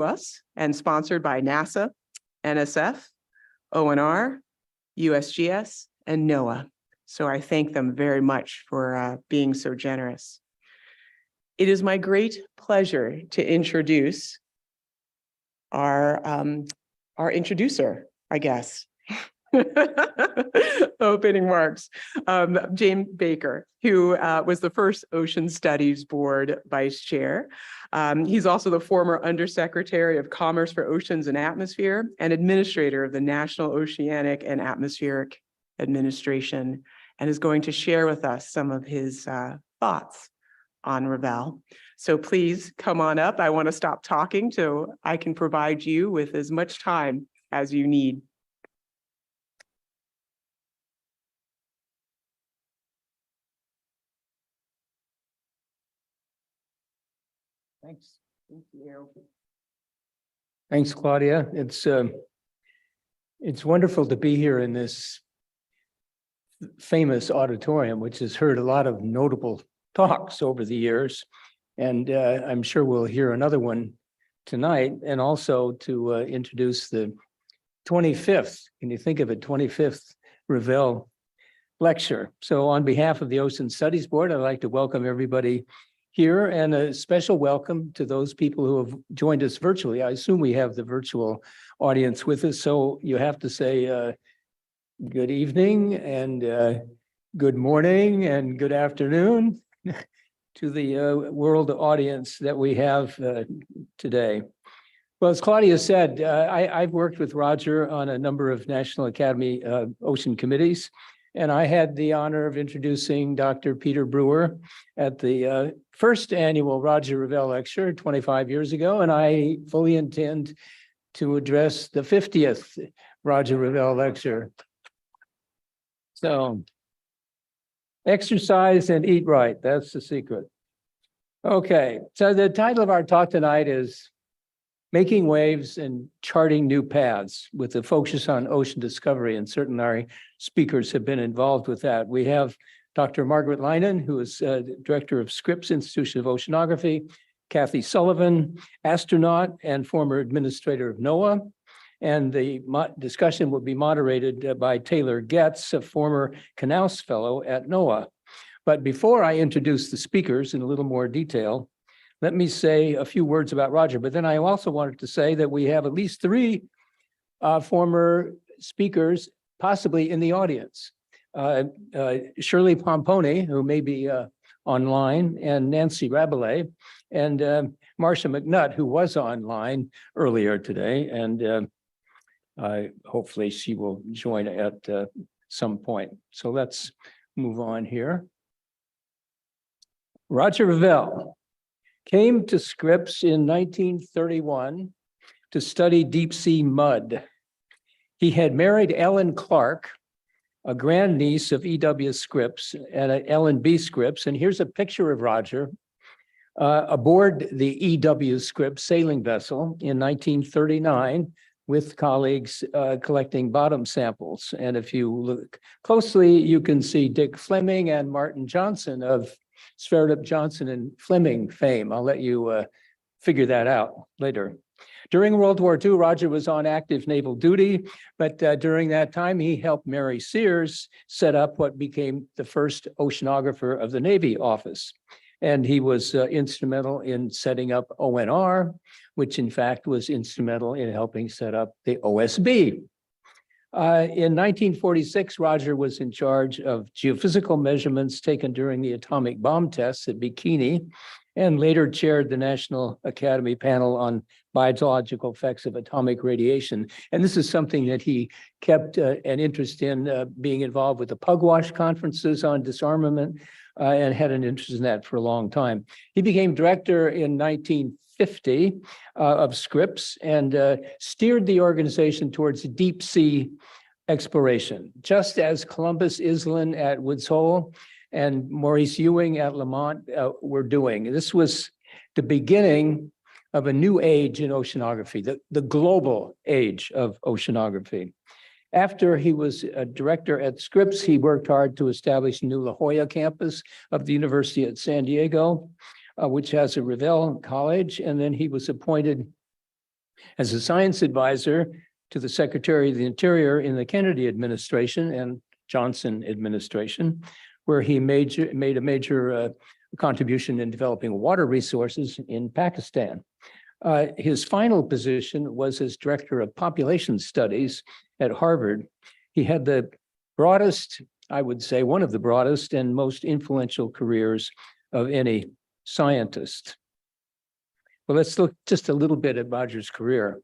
us and sponsored by NASA, NSF, ONR, USGS, and NOAA. So I thank them very much for being so generous. It is my great pleasure to introduce our introducer, I guess. Opening remarks. James Baker, who was the first Ocean Studies Board Vice Chair. He's also the former Undersecretary of Commerce for Oceans and Atmosphere and Administrator of the National Oceanic and Atmospheric Administration, and is going to share with us some of his thoughts on Revelle. So please come on up. I want to stop talking so I can provide you with as much time as you need. Thanks. Thank you. Thanks, Claudia. It's wonderful to be here in this famous auditorium, which has heard a lot of notable talks over the years. And I'm sure we'll hear another one tonight, and also to introduce the 25th, can you think of it, 25th Revelle lecture. So on behalf of the Ocean Studies Board, I'd like to welcome everybody here, and a special welcome to those people who have joined us virtually. I assume we have the virtual audience with us, so you have to say good evening and good morning and good afternoon to the world audience that we have today. Well, as Claudia said, I've worked with Roger on a number of National Academy Ocean Committees, and I had the honor of introducing Dr. Peter Brewer at the first annual Roger Revelle lecture 25 years ago, and I fully intend to address the 50th Roger Revelle lecture. So, exercise and eat right, that's the secret. Okay, so the title of our talk tonight is Making Waves and Charting New Paths, with a focus on ocean discovery, and certainly our speakers have been involved with that. We have Dr. Margaret Leinen, who is Director of Scripps Institution of Oceanography, Kathy Sullivan, astronaut and former administrator of NOAA, and the discussion will be moderated by Taylor Getz, a former Knaus Fellow at NOAA. But before I introduce the speakers in a little more detail, let me say a few words about Roger, but then I also wanted to say that we have at least 3 former speakers possibly in the audience. Shirley Pomponi, who may be online, and Nancy Rabelais, and Marcia McNutt, who was online earlier today, and hopefully she will join at some point. So let's move on here. Roger Revelle came to Scripps in 1931 to study deep sea mud. He had married Ellen Clark, a grandniece of E.W. Scripps and Ellen B. Scripps. And here's a picture of Roger aboard the E.W. Scripps sailing vessel in 1939 with colleagues collecting bottom samples. And if you look closely, you can see Dick Fleming and Martin Johnson of Sverdrup Johnson and Fleming fame. I'll let you figure that out later. During World War II, Roger was on active naval duty, but during that time, he helped Mary Sears set up what became the first oceanographer of the Navy office. And he was instrumental in setting up ONR, which in fact was instrumental in helping set up the OSB. In 1946, Roger was in charge of geophysical measurements taken during the atomic bomb tests at Bikini, and later chaired the National Academy panel on biological effects of atomic radiation. And this is something that he kept an interest in, being involved with the Pugwash conferences on disarmament, and had an interest in that for a long time. He became director in 1950 of Scripps and steered the organization towards deep sea exploration, just as Columbus Island at Woods Hole and Maurice Ewing at Lamont were doing. This was the beginning of a new age in oceanography, the global age of oceanography. After he was a director at Scripps, he worked hard to establish a new La Jolla campus of the University of San Diego, which has a Revelle College. And then he was appointed as a science advisor to the Secretary of the Interior in the Kennedy administration and Johnson administration, where he made a major contribution in developing water resources in Pakistan. His final position was as director of population studies at Harvard. He had the broadest, I would say, one of the broadest and most influential careers of any scientist. Well, let's look just a little bit at Roger's career.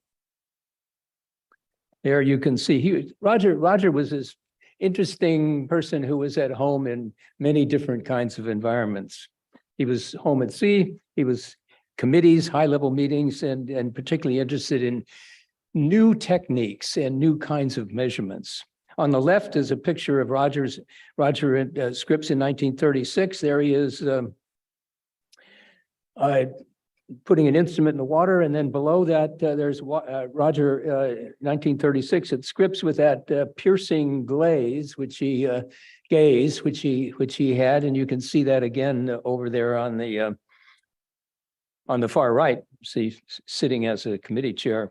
There you can see Roger was this interesting person who was at home in many different kinds of environments. He was home at sea, he was committees, high-level meetings, and particularly interested in new techniques and new kinds of measurements. On the left is a picture of Roger Scripps in 1936. There he is putting an instrument in the water, and then below that there's Roger 1936 at Scripps with that piercing gaze which he had, and you can see that again over there on the far right. See, sitting as a committee chair.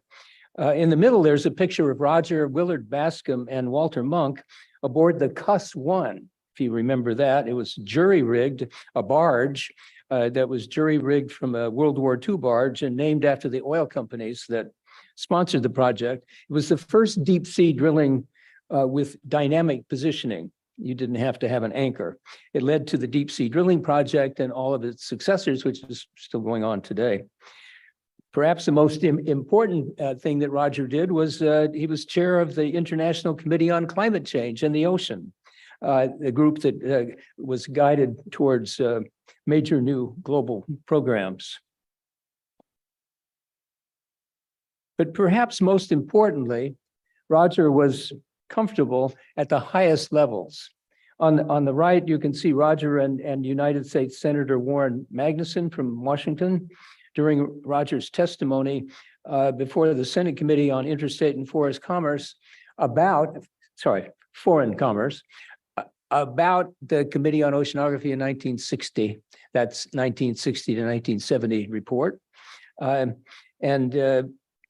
In the middle, there's a picture of Roger, Willard Bascom, and Walter Monk aboard the Cuss-1. If you remember that, it was jury-rigged, a barge that was jury-rigged from a World War II barge and named after the oil companies that sponsored the project. It was the first deep sea drilling with dynamic positioning. You didn't have to have an anchor. It led to the deep sea drilling project and all of its successors, which is still going on today. Perhaps the most important thing that Roger did was he was chair of the International Committee on Climate Change and the Ocean, the group that was guided towards major new global programs. But perhaps most importantly, Roger was comfortable at the highest levels. On the right, you can see Roger and United States Senator Warren Magnuson from Washington during Roger's testimony before the Senate Committee on Interstate and Foreign Commerce about the Committee on Oceanography in 1960. That's 1960 to 1970 report.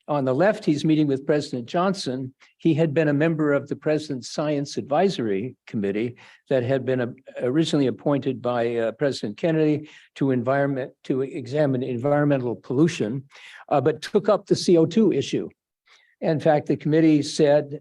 On the left, he's meeting with President Johnson. He had been a member of the President's Science Advisory Committee that had been originally appointed by President Kennedy to examine environmental pollution, but took up the CO2 issue. In fact, the committee said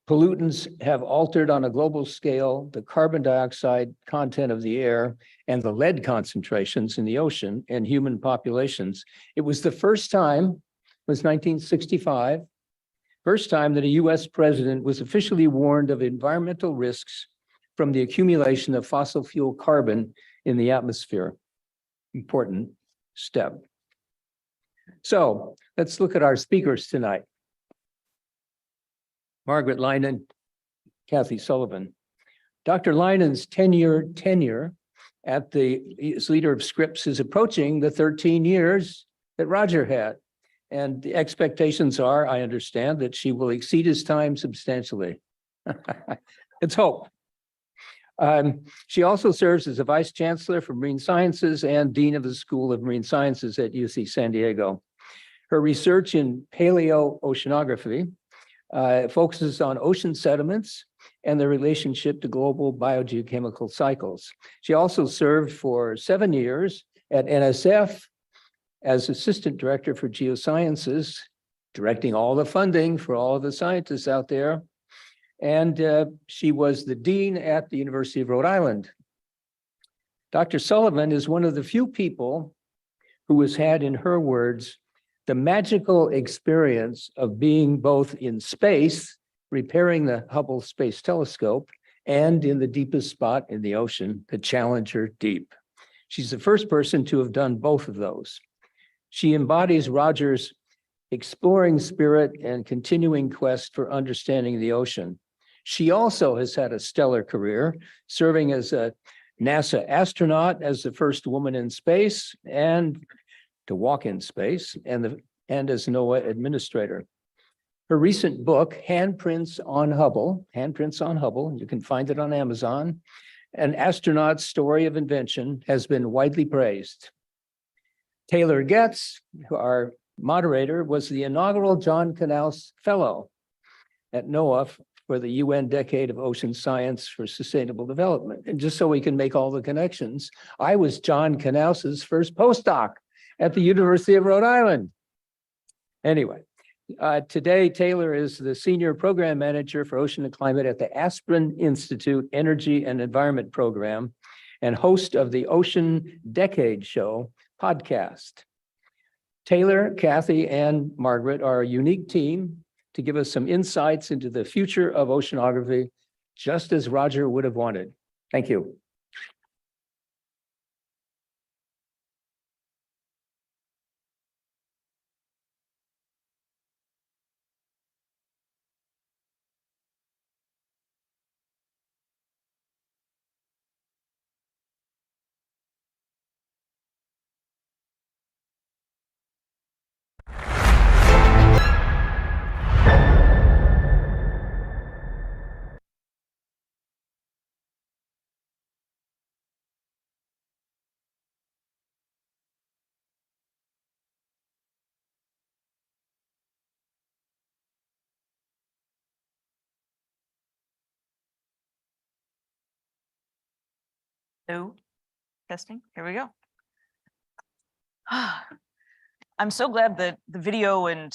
pollutants have altered on a global scale the carbon dioxide content of the air and the lead concentrations in the ocean and human populations. It was the first time, was 1965, first time that a US president was officially warned of environmental risks from the accumulation of fossil fuel carbon in the atmosphere. Important step. So let's look at our speakers tonight. Margaret Leinen, Kathy Sullivan. Dr. Leinen's 10-year tenure as leader of Scripps is approaching the 13 years that Roger had. And the expectations are, I understand, that she will exceed his time substantially. Let's hope. She also serves as a vice chancellor for marine sciences and dean of the School of Marine Sciences at UC San Diego. Her research in paleoceanography focuses on ocean sediments and their relationship to global biogeochemical cycles. She also served for 7 years at NSF as assistant director for geosciences, directing all the funding for all of the scientists out there. And she was the dean at the University of Rhode Island. Dr. Sullivan is one of the few people who has had, in her words, the magical experience of being both in space, repairing the Hubble Space Telescope, and in the deepest spot in the ocean, the Challenger Deep. She's the first person to have done both of those. She embodies Roger's exploring spirit and continuing quest for understanding the ocean. She also has had a stellar career, serving as a NASA astronaut, as the first woman in space and to walk in space, and as NOAA administrator. Her recent book, Handprints on Hubble, you can find it on Amazon, An Astronaut's Story of Invention, has been widely praised. Taylor Getz, our moderator was the inaugural John Knaus Fellow at NOAA for the UN Decade of Ocean Science for Sustainable Development. And just so we can make all the connections, I was John Knaus's first postdoc at the University of Rhode Island. Anyway, today Taylor is the Senior Program Manager for Ocean and Climate at the Aspen Institute Energy and Environment Program and host of the Ocean Decade Show podcast. Taylor, Kathy, and Margaret are a unique team to give us some insights into the future of oceanography, just as Roger would have wanted. Thank you. Hello, testing, here we go. I'm so glad that the video and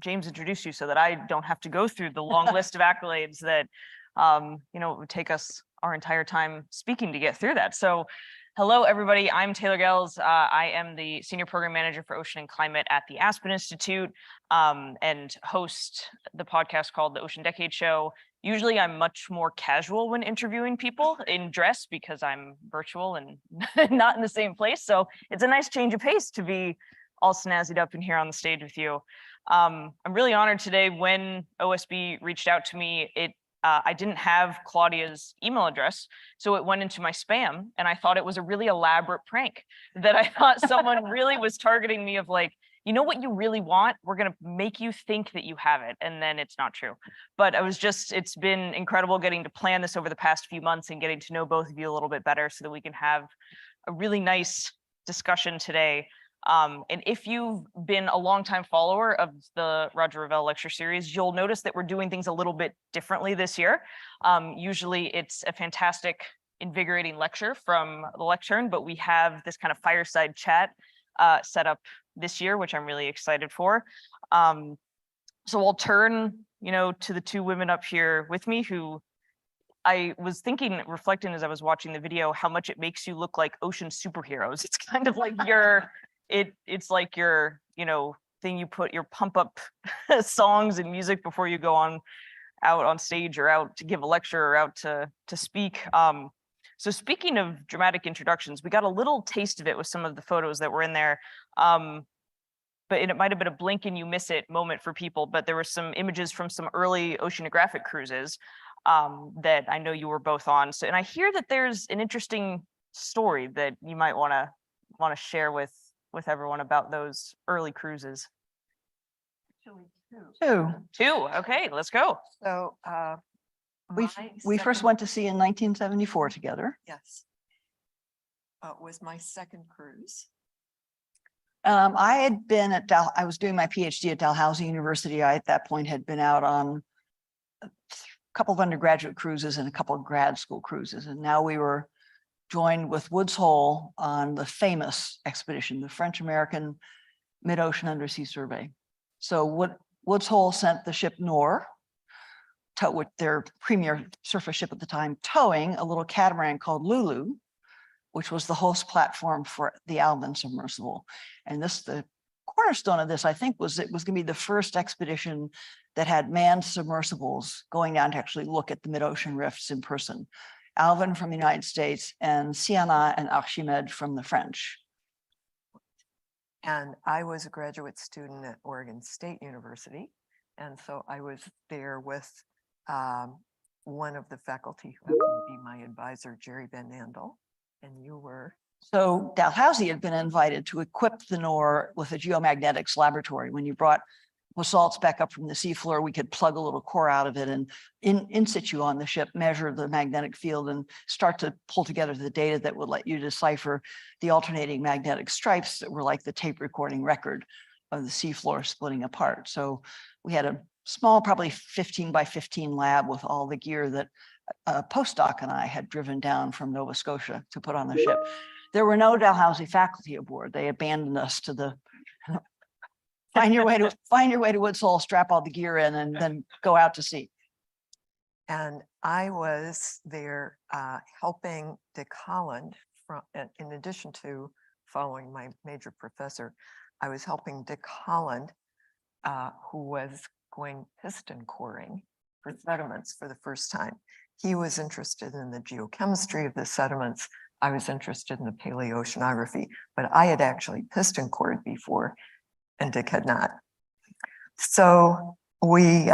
James introduced you so that I don't have to go through the long list of accolades that, it would take us our entire time speaking to get through that. So hello, everybody. I'm Taylor Gills. I am the Senior Program Manager for Ocean and Climate at the Aspen Institute and host the podcast called The Ocean Decade Show. Usually I'm much more casual when interviewing people in dress because I'm virtual and not in the same place. So it's a nice change of pace to be all snazzied up in here on the stage with you. I'm really honored today. When OSB reached out to me, I didn't have Claudia's email address, so it went into my spam, and I thought it was a really elaborate prank that I thought someone really was targeting me of like, you know what you really want? We're gonna make you think that you have it, and then it's not true. But it's been incredible getting to plan this over the past few months and getting to know both of you a little bit better so that we can have a really nice discussion today. And if you've been a longtime follower of the Roger Revelle lecture series, you'll notice that we're doing things a little bit differently this year. Usually it's a fantastic, invigorating lecture from the lectern, but we have this kind of fireside chat set up this year, which I'm really excited for. So I'll turn, to the two women up here with me who I was reflecting as I was watching the video, how much it makes you look like ocean superheroes. It's kind of like it's like your, thing you put your pump up songs and music before you go out on stage or out to give a lecture or out to speak. So speaking of dramatic introductions, we got a little taste of it with some of the photos that were in there. But it might have been a blink and you miss it moment for people, but there were some images from some early oceanographic cruises that I know you were both on. So, and I hear that there's an interesting story that you might want to share with everyone about those early cruises. Two. Okay, let's go. So we first went to sea in 1974 together. Yes. Was my second cruise. I had been at I was doing my PhD at Dalhousie University. I at that point had been out on a couple of undergraduate cruises and a couple of grad school cruises, and now we were joined with Woods Hole on the famous expedition, the French-American Mid-Ocean Undersea Survey. So Woods Hole sent the ship Nor, with their premier surface ship at the time, towing a little catamaran called Lulu, which was the host platform for the Alvin submersible. And the cornerstone of this, I think, was it was going to be the first expedition that had manned submersibles going down to actually look at the mid-ocean rifts in person. Alvin from the United States and Siana and Archimede from the French. And I was a graduate student at Oregon State University. And so I was there with one of the faculty who happened to be my advisor, Jerry Van Andel, and you were. So Dalhousie had been invited to equip the Nor with a geomagnetics laboratory when you brought with salts back up from the seafloor, we could plug a little core out of it and in situ on the ship, measure the magnetic field and start to pull together the data that would let you decipher the alternating magnetic stripes that were like the tape recording record of the seafloor splitting apart. So we had a small, probably 15 by 15 lab with all the gear that a postdoc and I had driven down from Nova Scotia to put on the ship. There were no Dalhousie faculty aboard. They abandoned us to the find your way to Woods Hole, strap all the gear in, and then go out to sea. And I was there helping Dick Holland in addition to following my major professor, I was helping Dick Holland, who was going piston coring for sediments for the first time. He was interested in the geochemistry of the sediments. I was interested in the paleoceanography, but I had actually piston cored before and Dick had not. So we,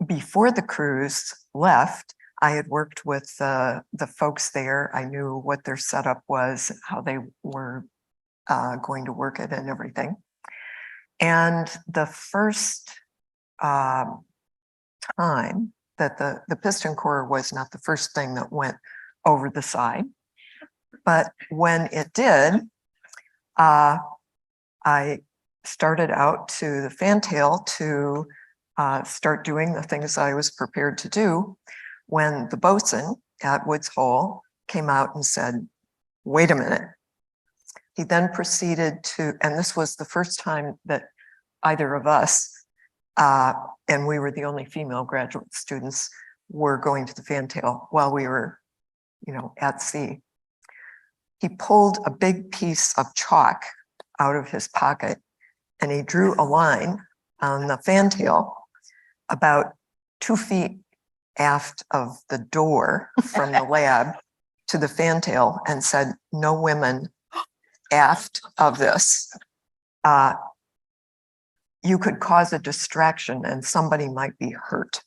before the cruise left, I had worked with the folks there. I knew what their setup was, how they were going to work it and everything. And the first time that the piston core was not the first thing that went over the side, but when it did, I started out to the fantail to start doing the things I was prepared to do when the boatswain at Woods Hole came out and said, wait a minute. He then proceeded to, and this was the first time that either of us, and we were the only female graduate students, were going to the fantail while we were, at sea. He pulled a big piece of chalk out of his pocket and he drew a line on the fantail about 2 feet aft of the door from the lab to the fantail and said, no women aft of this. You could cause a distraction and somebody might be hurt.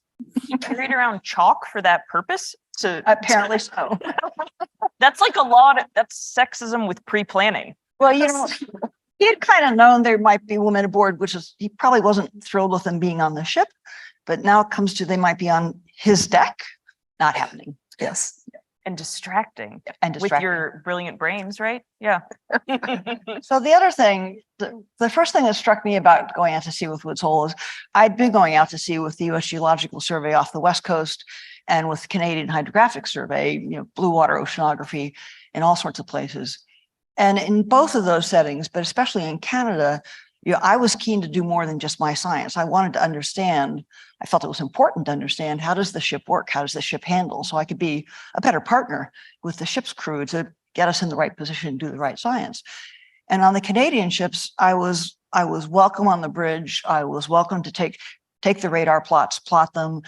You carried around chalk for that purpose? Apparently so. That's like a lot. That's sexism with pre-planning. Well, he had kind of known there might be women aboard, which is, he probably wasn't thrilled with them being on the ship, but now it comes to they might be on his deck. Not happening. Yes. And distracting. And With distracting. your brilliant brains, right? Yeah. So the other thing, the first thing that struck me about going out to sea with Woods Hole is I'd been going out to sea with the U.S. Geological Survey off the West Coast and with Canadian Hydrographic Survey, blue water oceanography in all sorts of places. And in both of those settings, but especially in Canada, I was keen to do more than just my science. I wanted to understand, I felt it was important to understand, how does the ship work? How does the ship handle? So I could be a better partner with the ship's crew to get us in the right position, do the right science. And on the Canadian ships, I was welcome on the bridge. I was welcome to take the radar plots, plot them.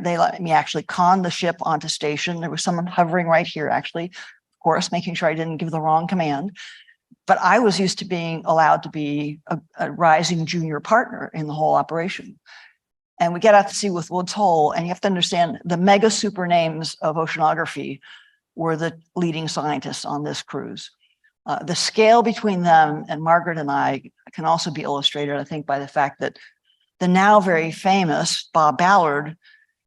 They let me actually con the ship onto station. There was someone hovering right here, actually, of course, making sure I didn't give the wrong command. But I was used to being allowed to be a rising junior partner in the whole operation. And we get out to sea with Woods Hole, and you have to understand the mega super names of oceanography were the leading scientists on this cruise. The scale between them and Margaret and I can also be illustrated, I think, by the fact that the now very famous Bob Ballard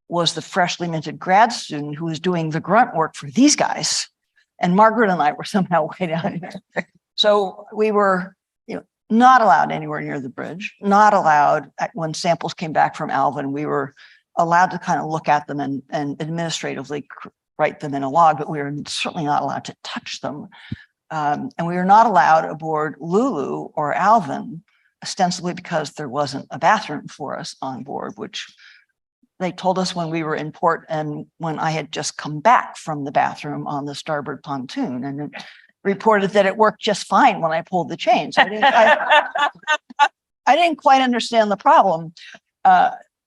was the freshly minted grad student who was doing the grunt work for these guys. And Margaret and I were somehow way down here. So we were not allowed anywhere near the bridge, not allowed when samples came back from Alvin, we were allowed to kind of look at them and administratively write them in a log, but we were certainly not allowed to touch them. And we were not allowed aboard Lulu or Alvin, ostensibly because there wasn't a bathroom for us on board, which they told us when we were in port and when I had just come back from the bathroom on the starboard pontoon. And it reported that it worked just fine when I pulled the chain. So I didn't quite understand the problem.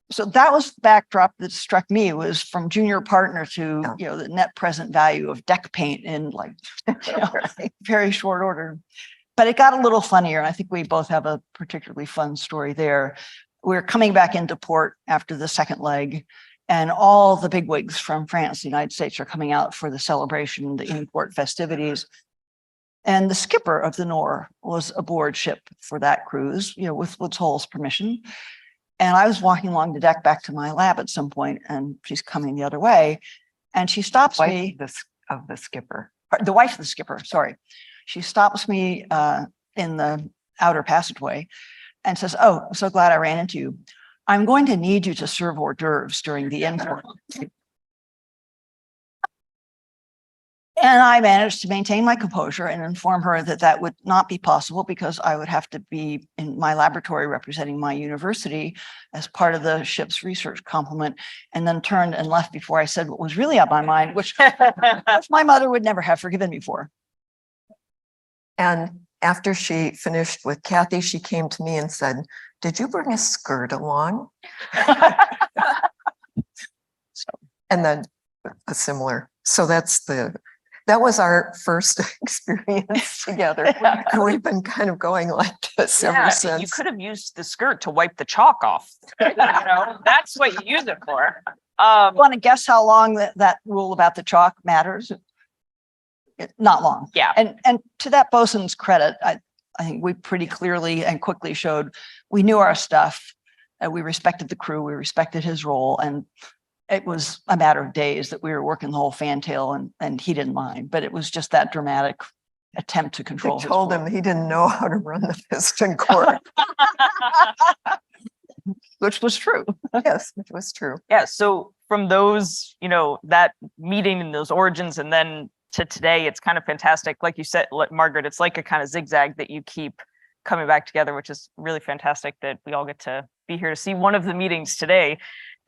So that was the backdrop that struck me, was from junior partner to the net present value of deck paint in like very short order. But it got a little funnier. I think we both have a particularly fun story there. We're coming back into port after the second leg, and all the bigwigs from France, the United States, are coming out for the celebration, the in-port festivities. And the skipper of the Nore was aboard ship for that cruise, with Woods Hole's permission. And I was walking along the deck back to my lab at some point, and she's coming the other way. And she stops me. Of the skipper. The wife of the skipper, sorry. She stops me in the outer passageway and says, "Oh, I'm so glad I ran into you. I'm going to need you to serve hors d'oeuvres during the import." And I managed to maintain my composure and inform her that that would not be possible because I would have to be in my laboratory representing my university as part of the ship's research complement, and then turned and left before I said what was really on my mind, which my mother would never have forgiven me for. And after she finished with Kathy, she came to me and said, "Did you bring a skirt along?" And then a similar. So that was our first experience together. And we've been kind of going like this ever since. You could have used the skirt to wipe the chalk off. That's what you use it for. Want to guess how long that rule about the chalk matters? Not long. Yeah. And to that bosun's credit, I think we pretty clearly and quickly showed we knew our stuff. We respected the crew. We respected his role. And it was a matter of days that we were working the whole fantail, and he didn't mind. But it was just that dramatic attempt to control. They told him he didn't know how to run the piston cord. Which was true. Yes, which was true. Yeah. So from those, that meeting and those origins, and then to today, it's kind of fantastic. Like you said, Margaret, it's like a kind of zigzag that you keep coming back together, which is really fantastic that we all get to be here to see one of the meetings today.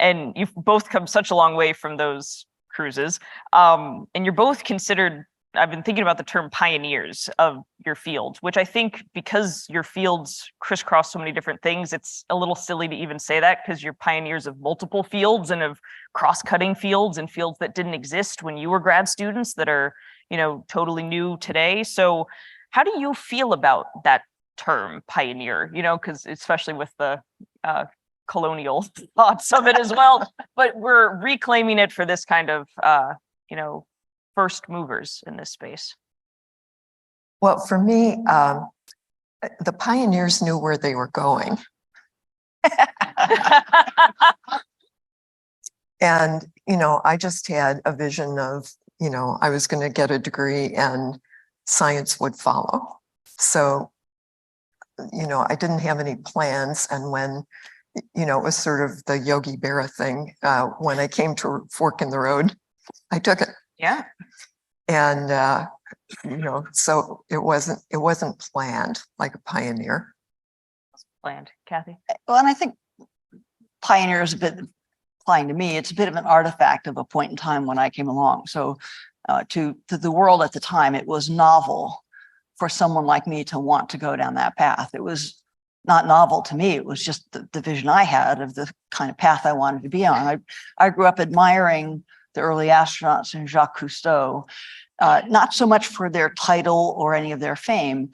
And you've both come such a long way from those cruises. And you're both considered, I've been thinking about the term pioneers of your field, which I think because your fields crisscross so many different things, it's a little silly to even say that because you're pioneers of multiple fields and of cross-cutting fields and fields that didn't exist when you were grad students that are, totally new today. So how do you feel about that term pioneer, because especially with the colonial thoughts of it as well, but we're reclaiming it for this kind of, first movers in this space? Well, for me, the pioneers knew where they were going. And, I just had a vision of, I was going to get a degree and science would follow. So, I didn't have any plans. And when, it was sort of the Yogi Berra thing, when I came to a fork in the road, I took it. Yeah. And, so it wasn't planned like a pioneer. Planned. Kathy? Well, and I think pioneer is a bit applying to me. It's a bit of an artifact of a point in time when I came along. So to the world at the time, it was novel for someone like me to want to go down that path. It was not novel to me. It was just the vision I had of the kind of path I wanted to be on. I grew up admiring the early astronauts and Jacques Cousteau, not so much for their title or any of their fame,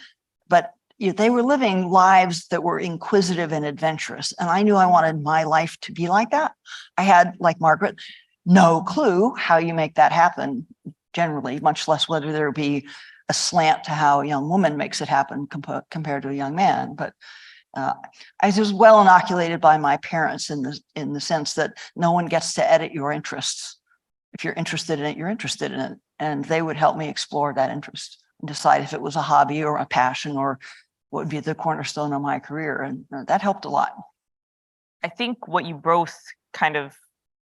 but they were living lives that were inquisitive and adventurous. And I knew I wanted my life to be like that. I had, like Margaret, no clue how you make that happen generally, much less whether there would be a slant to how a young woman makes it happen compared to a young man. But I was well inoculated by my parents in the sense that no one gets to edit your interests. If you're interested in it, you're interested in it. And they would help me explore that interest and decide if it was a hobby or a passion or what would be the cornerstone of my career. And that helped a lot. I think what you both kind of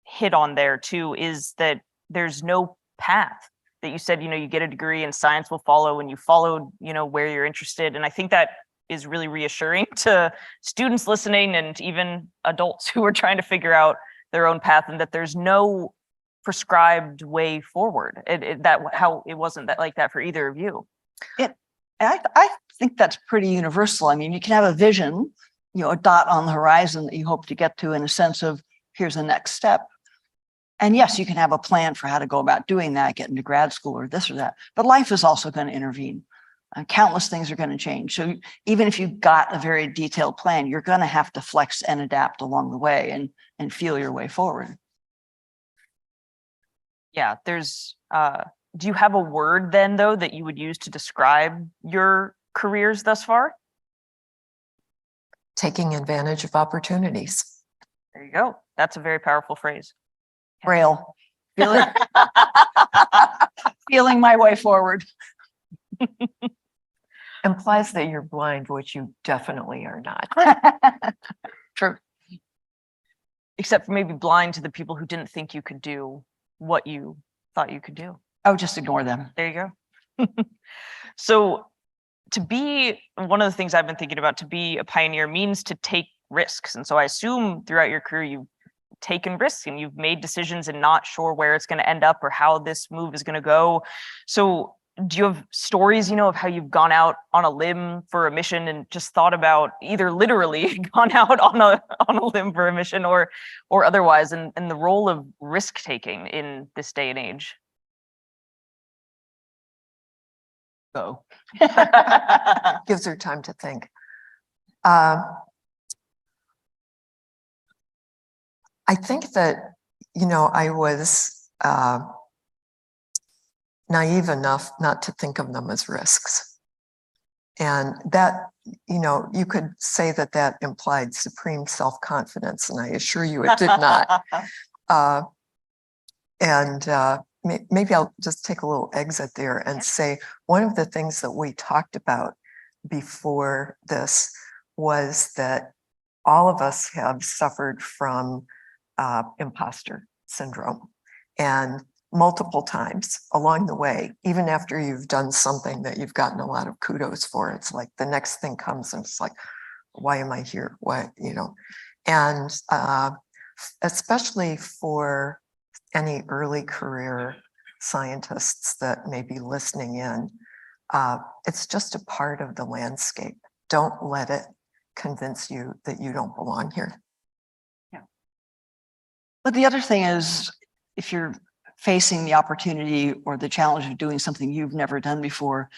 hit on there too is that there's no path. That you said, you get a degree and science will follow, and you followed, where you're interested. And I think that is really reassuring to students listening and even adults who are trying to figure out their own path, and that there's no prescribed way forward. How it wasn't that like that for either of you. I think that's pretty universal. I mean, you can have a vision, a dot on the horizon that you hope to get to in a sense of here's the next step. And yes, you can have a plan for how to go about doing that, get into grad school or this or that, but life is also going to intervene. Countless things are going to change. So even if you've got a very detailed plan, you're going to have to flex and adapt along the way and feel your way forward. Yeah, there's do you have a word then, though, that you would use to describe your careers thus far? Taking advantage of opportunities. There you go. That's a very powerful phrase. Braille. Feeling, feeling my way forward. Implies that you're blind, which you definitely are not. True. Except for maybe blind to the people who didn't think you could do what you thought you could do. I would just ignore them. There you go. So to be, one of the things I've been thinking about, to be a pioneer means to take risks. And so I assume throughout your career, you've taken risks and you've made decisions and not sure where it's going to end up or how this move is going to go. So do you have stories, of how you've gone out on a limb for a mission and just thought about either literally gone out on a limb for a mission or otherwise, and the role of risk taking in this day and age? Go. Gives her time to think. I think that, I was naive enough not to think of them as risks. And that, you could say that that implied supreme self-confidence, and I assure you it did not. Maybe I'll just take a little exit there and say one of the things that we talked about before this was that all of us have suffered from imposter syndrome, and multiple times along the way, even after you've done something that you've gotten a lot of kudos for, it's like the next thing comes and it's like, why am I here? And especially for any early career scientists that may be listening in, it's just a part of the landscape. Don't let it convince you that you don't belong here. Yeah. But the other thing is, if you're facing the opportunity or the challenge of doing something you've never done before,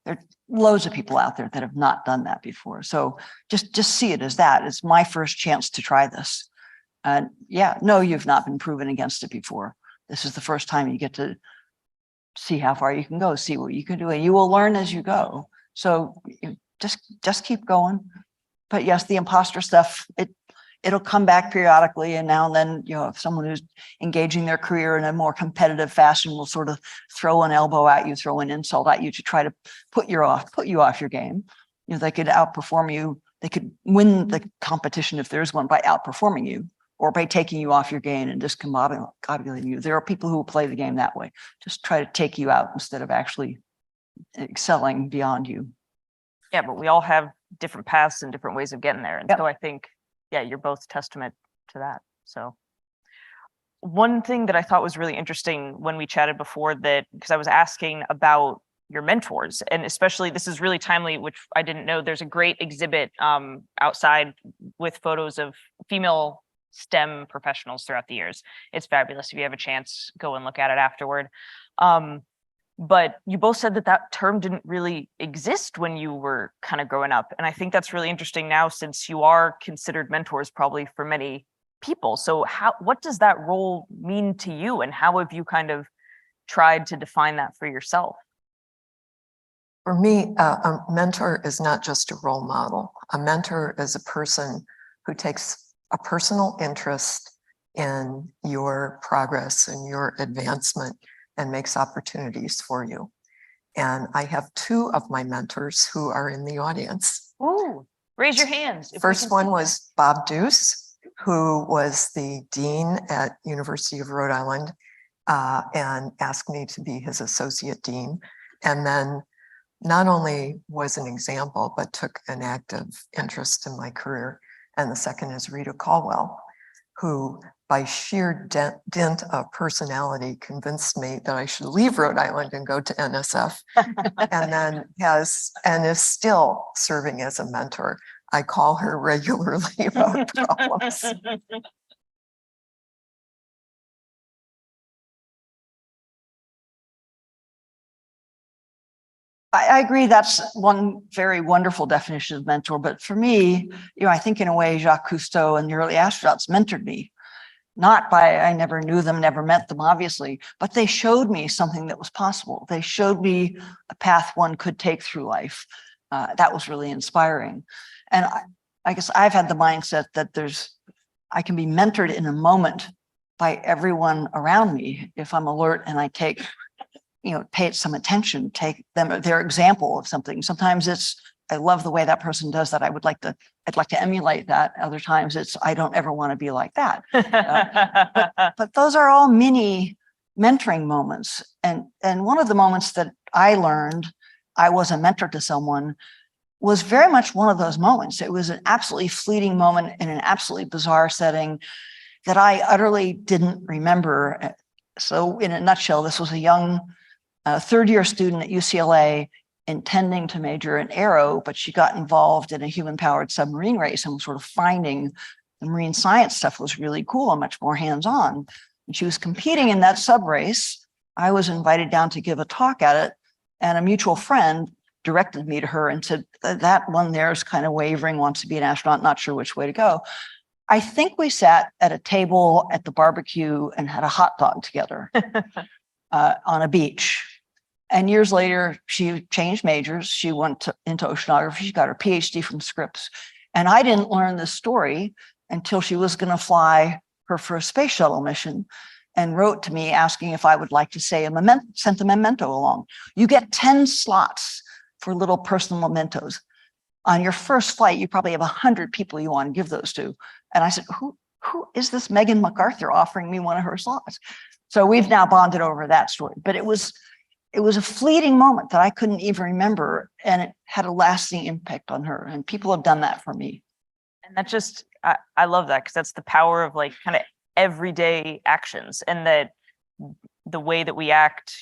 there are loads of people out there that have not done that before. So just see it as that. It's my first chance to try this. And yeah, no, you've not been proven against it before. This is the first time you get to see how far you can go, see what you can do, and you will learn as you go. So just keep going. But yes, the imposter stuff, it'll come back periodically, and now and then, if someone who's engaging their career in a more competitive fashion will sort of throw an elbow at you, throw an insult at you to try to put you off your game. They could outperform you. They could win the competition if there's one by outperforming you, or by taking you off your game and discombobulating you. There are people who will play the game that way. Just try to take you out instead of actually excelling beyond you. Yeah, but we all have different paths and different ways of getting there. And so I think, yeah, you're both testament to that. So one thing that I thought was really interesting when we chatted before, that because I was asking about your mentors, and especially this is really timely, which I didn't know, there's a great exhibit outside with photos of female STEM professionals throughout the years. It's fabulous. If you have a chance, go and look at it afterward. But you both said that term didn't really exist when you were kind of growing up. And I think that's really interesting now, since you are considered mentors probably for many people. So what does that role mean to you, and how have you kind of tried to define that for yourself? For me, a mentor is not just a role model. A mentor is a person who takes a personal interest in your progress and your advancement and makes opportunities for you. And I have two of my mentors who are in the audience. Ooh, raise your hands. First one was Bob Deuce, who was the dean at University of Rhode Island, and asked me to be his associate dean. And then not only was an example, but took an active interest in my career. And the second is Rita Caldwell, who by sheer dint of personality convinced me that I should leave Rhode Island and go to NSF, and then is still serving as a mentor. I call her regularly about problems. I agree. That's one very wonderful definition of mentor. But for me, I think in a way, Jacques Cousteau and the early astronauts mentored me. not by, I never knew them, never met them, obviously, but they showed me something that was possible. They showed me a path one could take through life. That was really inspiring. And I guess I've had the mindset that I can be mentored in a moment by everyone around me if I'm alert and I take, pay it some attention, take their example of something. Sometimes it's, I love the way that person does that. I'd like to emulate that. Other times it's, I don't ever want to be like that. But those are all mini mentoring moments. And one of the moments that I learned I was a mentor to someone was very much one of those moments. It was an absolutely fleeting moment in an absolutely bizarre setting that I utterly didn't remember. So in a nutshell, this was a young third-year student at UCLA intending to major in aero, but she got involved in a human-powered submarine race and was sort of finding the marine science stuff was really cool and much more hands-on. And she was competing in that sub race. I was invited down to give a talk at it, and a mutual friend directed me to her and said, that one there is kind of wavering, wants to be an astronaut, not sure which way to go. I think we sat at a table at the barbecue and had a hot dog together on a beach. And years later, she changed majors. She went into oceanography. She got her PhD from Scripps. And I didn't learn this story until she was going to fly her first space shuttle mission and wrote to me asking if I would like to say sent a memento along. You get 10 slots for little personal mementos. On your first flight, you probably have 100 people you want to give those to. And I said, who is this Megan MacArthur offering me one of her slots? So we've now bonded over that story. But it was a fleeting moment that I couldn't even remember, and it had a lasting impact on her. And people have done that for me. And that just, I love that, because that's the power of like kind of everyday actions, and that the way that we act,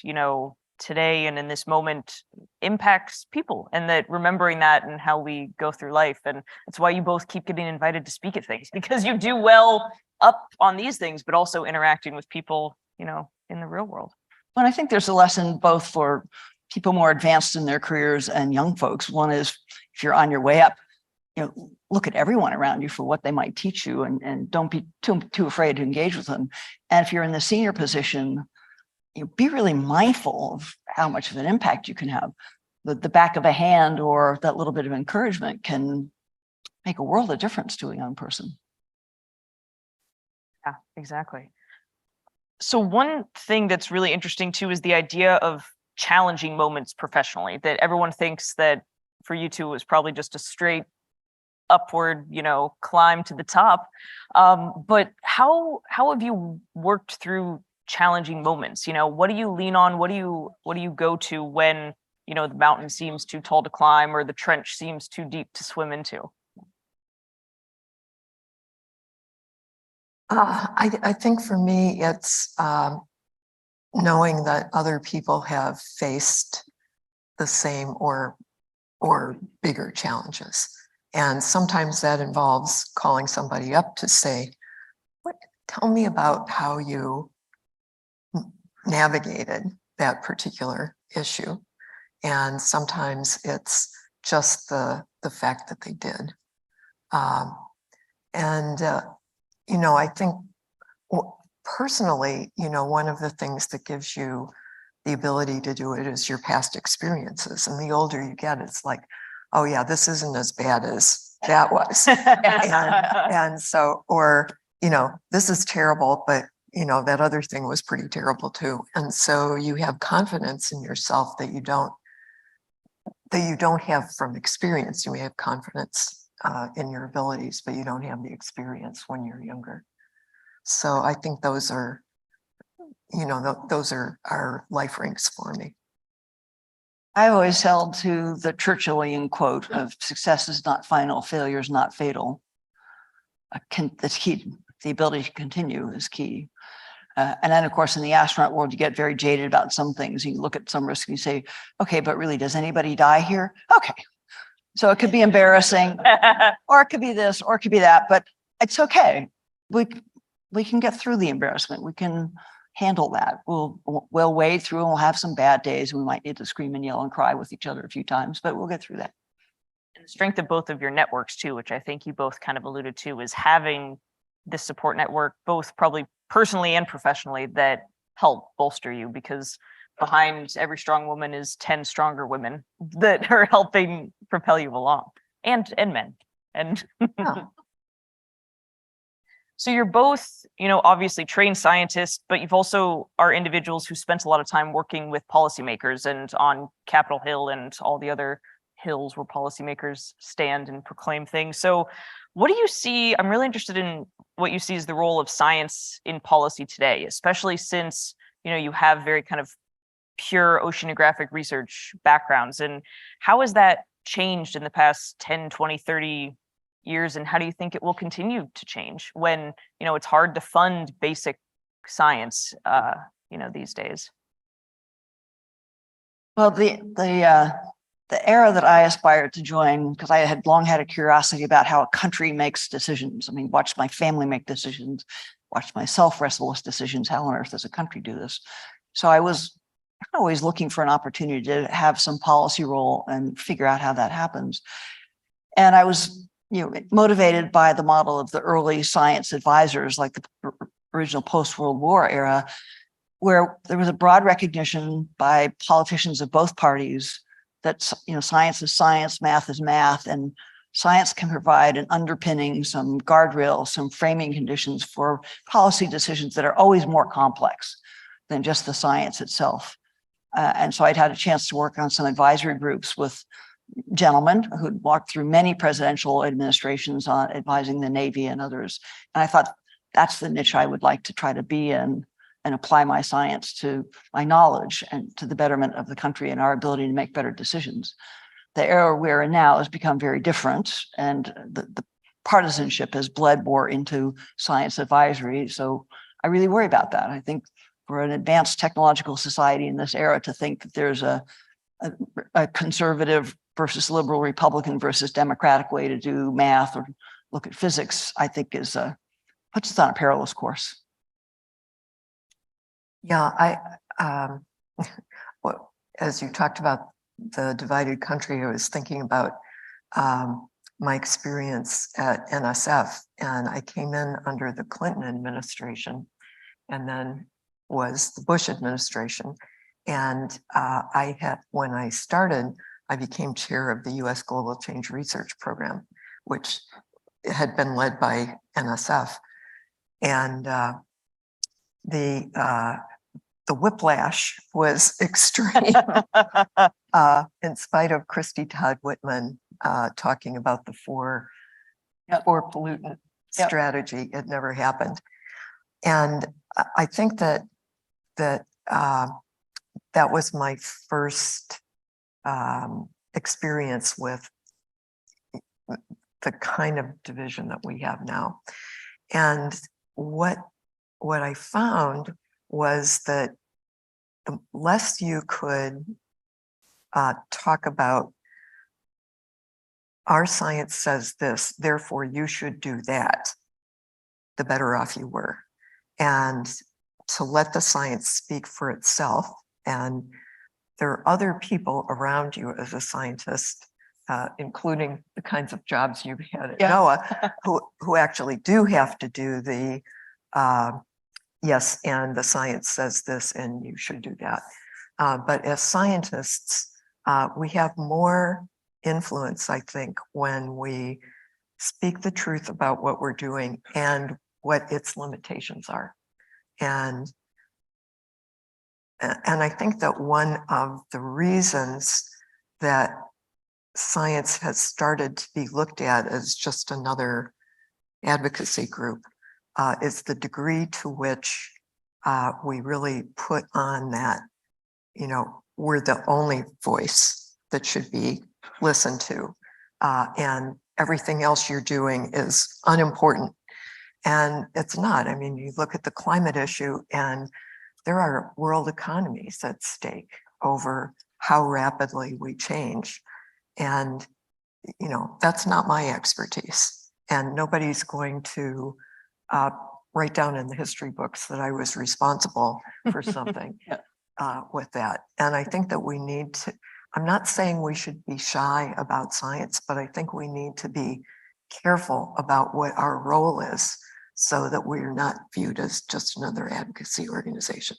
today and in this moment impacts people, and that remembering that and how we go through life. And that's why you both keep getting invited to speak at things, because you do well up on these things, but also interacting with people, in the real world. And I think there's a lesson both for people more advanced in their careers and young folks. One is, if you're on your way up, look at everyone around you for what they might teach you, and don't be too afraid to engage with them. And if you're in the senior position, be really mindful of how much of an impact you can have. The back of a hand or that little bit of encouragement can make a world of difference to a young person. Yeah, exactly. So one thing that's really interesting too is the idea of challenging moments professionally, that everyone thinks that for you two was probably just a straight upward, climb to the top. But how have you worked through challenging moments? What do you lean on? What do you go to when, the mountain seems too tall to climb or the trench seems too deep to swim into? I think for me, it's knowing that other people have faced the same or bigger challenges. And sometimes that involves calling somebody up to say, tell me about how you navigated that particular issue. And sometimes it's just the fact that they did. I think personally, one of the things that gives you the ability to do it is your past experiences. And the older you get, it's like, oh yeah, this isn't as bad as that was. and so, or, this is terrible, but that other thing was pretty terrible too. And so you have confidence in yourself that you don't have from experience. You may have confidence in your abilities, but you don't have the experience when you're younger. So I think those are, those are life rings for me. I've always held to the Churchillian quote of success is not final, failure is not fatal. That's key. The ability to continue is key. And then, of course, in the astronaut world, you get very jaded about some things. You look at some risk and you say, okay, but really, does anybody die here? Okay. So it could be embarrassing, or it could be this, or it could be that, but it's okay. We can get through the embarrassment. We can handle that. We'll wade through and we'll have some bad days. We might need to scream and yell and cry with each other a few times, but we'll get through that. And the strength of both of your networks too, which I think you both kind of alluded to, is having this support network, both probably personally and professionally, that help bolster you? Because behind every strong woman is 10 stronger women that are helping propel you along, and men. And Yeah. so you're both, obviously trained scientists, but you've also are individuals who spent a lot of time working with policymakers and on Capitol Hill and all the other hills where policymakers stand and proclaim things. So what do you see? I'm really interested in what you see as the role of science in policy today, especially since, you have very kind of pure oceanographic research backgrounds. And how has that changed in the past 10, 20, 30 years? And how do you think it will continue to change when, it's hard to fund basic science, these days? Well, the era that I aspired to join, because I had long had a curiosity about how a country makes decisions. I mean, watched my family make decisions, watched myself wrestle with decisions. How on earth does a country do this? So I was always looking for an opportunity to have some policy role and figure out how that happens. And I was, motivated by the model of the early science advisors, like the original post-World War era, where there was a broad recognition by politicians of both parties that, science is science, math is math, and science can provide an underpinning, some guardrails, some framing conditions for policy decisions that are always more complex than just the science itself. And so I'd had a chance to work on some advisory groups with gentlemen who'd walked through many presidential administrations on advising the Navy and others. And I thought that's the niche I would like to try to be in and apply my science to my knowledge and to the betterment of the country and our ability to make better decisions. The era we're in now has become very different, and the partisanship has bled more into science advisory. So I really worry about that. I think for an advanced technological society in this era to think that there's a conservative versus liberal, Republican versus Democratic way to do math or look at physics, I think puts us on a perilous course. Yeah, well, as you talked about the divided country, I was thinking about my experience at NSF, and I came in under the Clinton administration and then was the Bush administration. And when I started, I became chair of the US Global Change Research Program, which had been led by NSF. And the whiplash was extreme. In spite of Christy Todd Whitman talking about the four pollutant strategy, it never happened. And I think that was my first experience with the kind of division that we have now. And what I found was that the less you could talk about our science says this, therefore you should do that, the better off you were. And to let the science speak for itself. And there are other people around you as a scientist, including the kinds of jobs you've had at NOAA, who actually do have to do the yes, and the science says this, and you should do that. But as scientists, we have more influence, I think, when we speak the truth about what we're doing and what its limitations are. And I think that one of the reasons that science has started to be looked at as just another advocacy group is the degree to which we really put on that, we're the only voice that should be listened to, and everything else you're doing is unimportant. And it's not. I mean, you look at the climate issue and there are world economies at stake over how rapidly we change. And, that's not my expertise. And nobody's going to write down in the history books that I was responsible for something with that. And I think that we need to, I'm not saying we should be shy about science, but I think we need to be careful about what our role is so that we're not viewed as just another advocacy organization.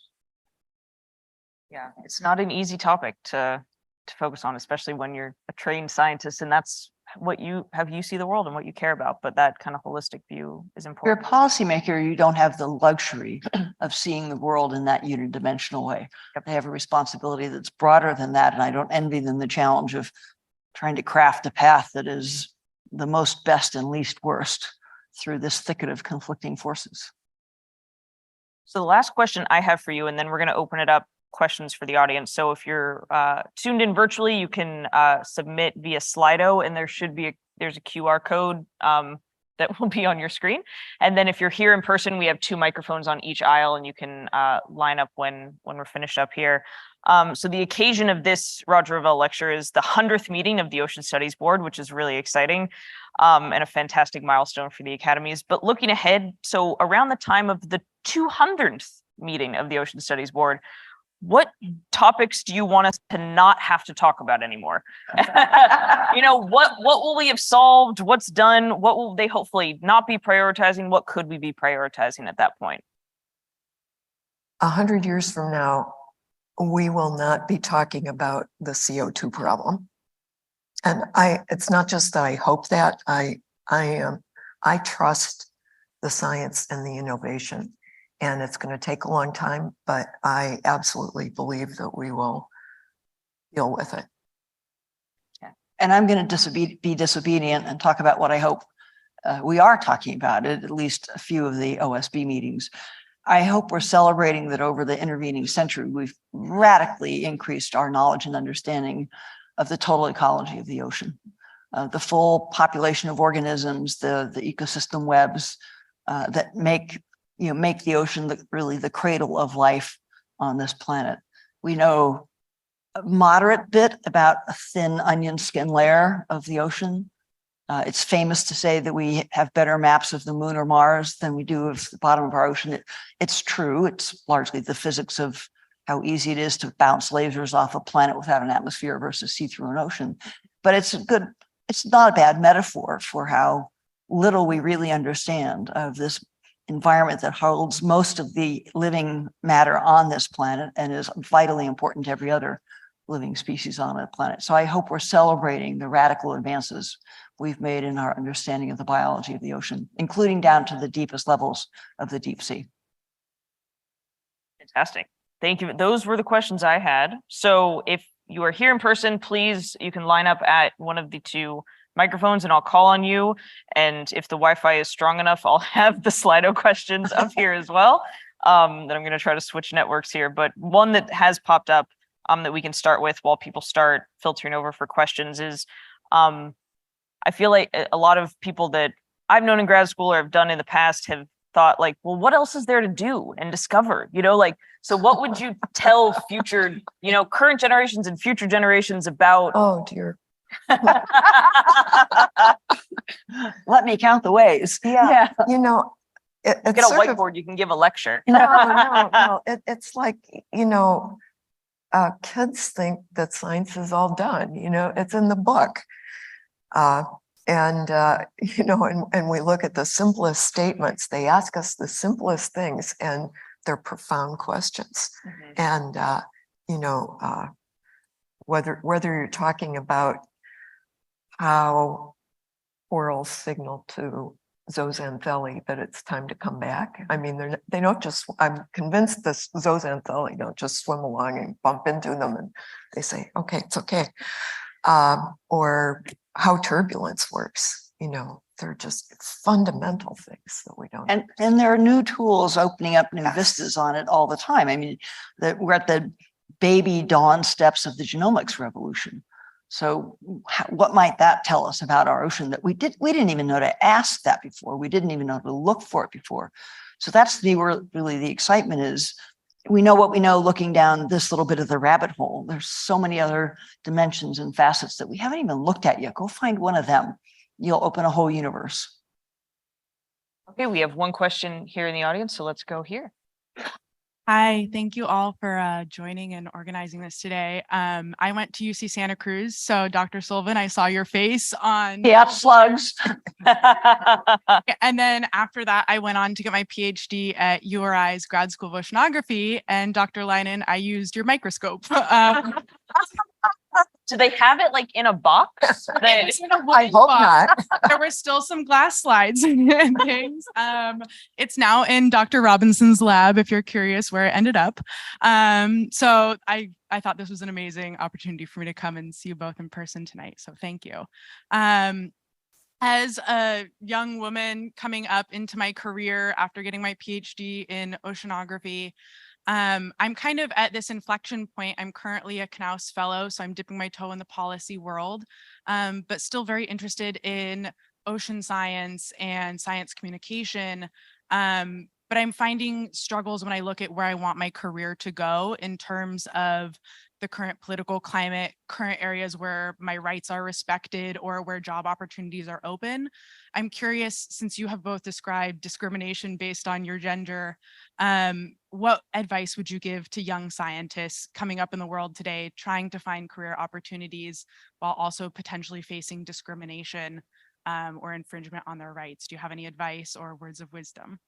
Yeah, it's not an easy topic to focus on, especially when you're a trained scientist and that's what how you see the world and what you care about. But that kind of holistic view is You're a important. policymaker, you don't have the luxury of seeing the world in that unidimensional way. Yep. They have a responsibility that's broader than that, and I don't envy them the challenge of trying to craft a path that is the most best and least worst through this thicket of conflicting forces. So the last question I have for you, and then we're going to open it up questions for the audience. So if you're tuned in virtually, you can submit via Slido, and there's a QR code that will be on your screen. And then if you're here in person, we have 2 microphones on each aisle, and you can line up when we're finished up here. So the occasion of this Roger Revelle lecture is the 100th meeting of the Ocean Studies Board, which is really exciting and a fantastic milestone for the academies. But looking ahead, so around the time of the 200th meeting of the Ocean Studies Board, what topics do you want us to not have to talk about anymore? What will we have solved? What's done? What will they hopefully not be prioritizing? What could we be prioritizing at that point? 100 years from now, we will not be talking about the CO2 problem. And it's not just that I hope that, I trust the science and the innovation. And it's going to take a long time, but I absolutely believe that we will deal with it. And I'm going to be disobedient and talk about what I hope we are talking about at least a few of the OSB meetings. I hope we're celebrating that over the intervening century, we've radically increased our knowledge and understanding of the total ecology of the ocean, the full population of organisms, the ecosystem webs that make the ocean really the cradle of life on this planet. We know a moderate bit about a thin onion skin layer of the ocean. It's famous to say that we have better maps of the moon or Mars than we do of the bottom of our ocean. It's true. It's largely the physics of how easy it is to bounce lasers off a planet without an atmosphere versus see through an ocean. But it's not a bad metaphor for how little we really understand of this environment that holds most of the living matter on this planet and is vitally important to every other living species on the planet. So I hope we're celebrating the radical advances we've made in our understanding of the biology of the ocean, including down to the deepest levels of the deep sea. Fantastic. Thank you. Those were the questions I had. So if you are here in person, please, you can line up at one of the 2 microphones and I'll call on you. And if the Wi-Fi is strong enough, I'll have the Slido questions up here as well. Then I'm going to try to switch networks here. But one that has popped up that we can start with while people start filtering over for questions is, I feel like a lot of people that I've known in grad school or have done in the past have thought like, well, what else is there to do and discover? So what would you tell future, current generations and future generations about? Oh dear. Let me count the ways. Yeah. It's Get a sort of- whiteboard, you can give a lecture. No. It's like, kids think that science is all done, it's in the book. And we look at the simplest statements, they ask us the simplest things and they're profound questions. And, whether you're talking about how corals signal to zooxanthellae that it's time to come back. I mean, they don't just, I'm convinced this zooxanthellae don't just swim along and bump into them and they say, okay, it's okay. Or how turbulence works, they're just fundamental things that we don't. And there are new tools opening up new vistas on it all the time. I mean, we're at the baby dawn steps of the genomics revolution. So what might that tell us about our ocean that we didn't even know to ask that before. We didn't even know to look for it before. So that's really the excitement is we know what we know looking down this little bit of the rabbit hole. There's so many other dimensions and facets that we haven't even looked at yet. Go find one of them. You'll open a whole universe. Okay, we have one question here in the audience, so let's go here. Hi, thank you all for joining and organizing this today. I went to UC Santa Cruz, so Dr. Sullivan, I saw your face on. Yeah, slugs. And then after that, I went on to get my PhD at URI's Grad School of Oceanography, and Dr. Leinen, I used your microscope. Do they have it like in a box? That- It's in a I wooden hope box. not. There were still some glass slides and things. It's now in Dr. Robinson's lab, if you're curious where it ended up. So I thought this was an amazing opportunity for me to come and see you both in person tonight. So thank you. As a young woman coming up into my career after getting my PhD in oceanography, I'm kind of at this inflection point. I'm currently a Knaus fellow, so I'm dipping my toe in the policy world, but still very interested in ocean science and science communication. But I'm finding struggles when I look at where I want my career to go in terms of the current political climate, current areas where my rights are respected or where job opportunities are open. I'm curious, since you have both described discrimination based on your gender, what advice would you give to young scientists coming up in the world today, trying to find career opportunities while also potentially facing discrimination or infringement on their rights? Do you have any advice or words of wisdom?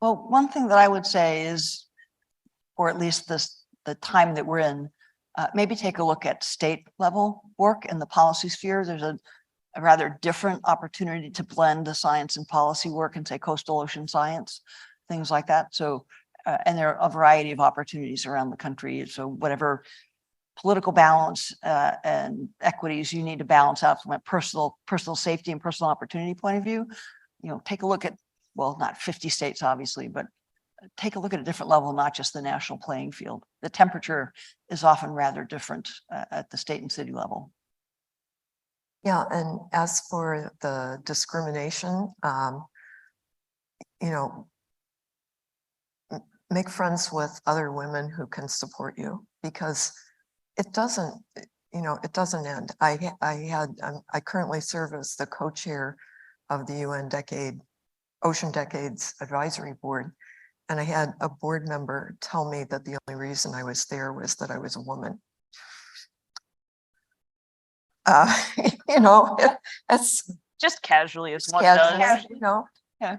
Well, one thing that I would say is, or at least the time that we're in, maybe take a look at state level work in the policy sphere. There's a rather different opportunity to blend the science and policy work and say coastal ocean science, things like that. So, and there are a variety of opportunities around the country. So whatever political balance and equities you need to balance out from a personal safety and personal opportunity point of view, take a look at, well, not 50 states, obviously, but take a look at a different level, not just the national playing field. The temperature is often rather different at the state and city level. Yeah, and as for the discrimination, make friends with other women who can support you, because it doesn't end. I currently serve as the co-chair of the UN Ocean Decades Advisory Board. And I had a board member tell me that the only reason I was there was that I was a woman. That's Just casually as one casual, does. Yeah.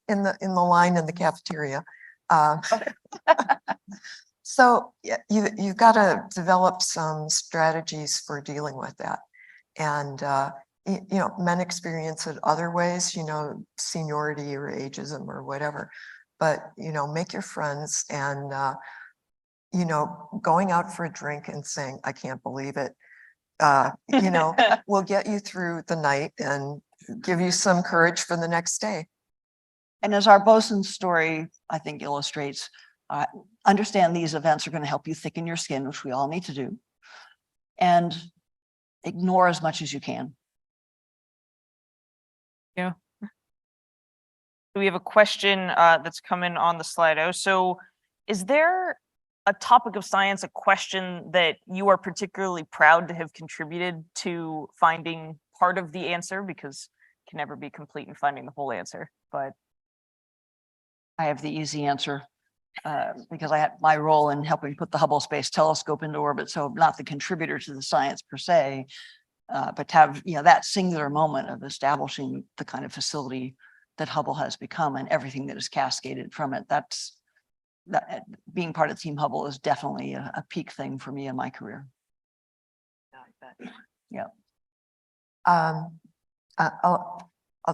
in the line in the cafeteria. So you've got to develop some strategies for dealing with that. And men experience it other ways, seniority or ageism or whatever. But make your friends, and going out for a drink and saying, "I can't believe it," will get you through the night and give you some courage for the next day. And as our bosun's story, I think, illustrates, understand these events are going to help you thicken your skin, which we all need to do, and ignore as much as you can. Yeah. We have a question that's come in on the Slido. So is there a topic of science, a question that you are particularly proud to have contributed to finding part of the answer? Because it can never be complete in finding the whole answer, but. I have the easy answer because I had my role in helping put the Hubble Space Telescope into orbit. So not the contributor to the science per se, but to have that singular moment of establishing the kind of facility that Hubble has become and everything that is cascaded from it. That being part of Team Hubble is definitely a peak thing for me in my career. Yeah. I'll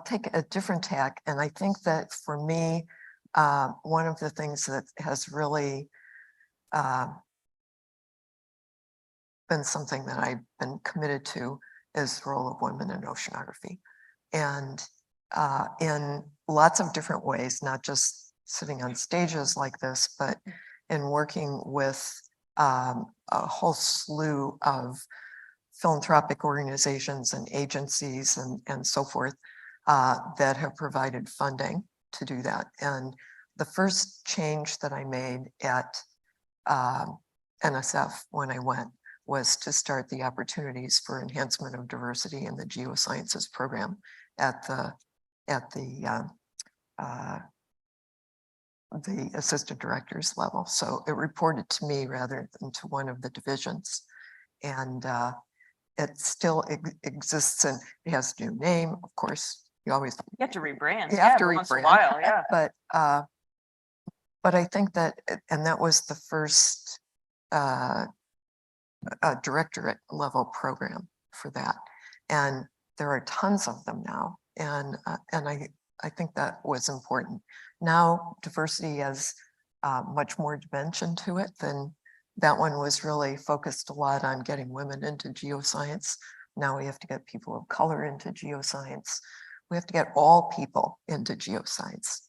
take a different tack, and I think that for me, one of the things that has really been something that I've been committed to is the role of women in oceanography, and in lots of different ways, not just sitting on stages like this, but in working with a whole slew of philanthropic organizations and agencies and so forth that have provided funding to do that. And the first change that I made at NSF when I went was to start the opportunities for enhancement of diversity in the geosciences program at the the assistant director's level. So it reported to me rather than to one of the divisions. And it still exists, and it has a new name, of course. You always You have to rebrand. You have to every once in a rebrand. while, yeah. But I think that, and that was the first directorate level program for that. And there are tons of them now. And I think that was important. Now diversity has much more dimension to it than that one was really focused a lot on getting women into geoscience. Now we have to get people of color into geoscience. We have to get all people into geoscience.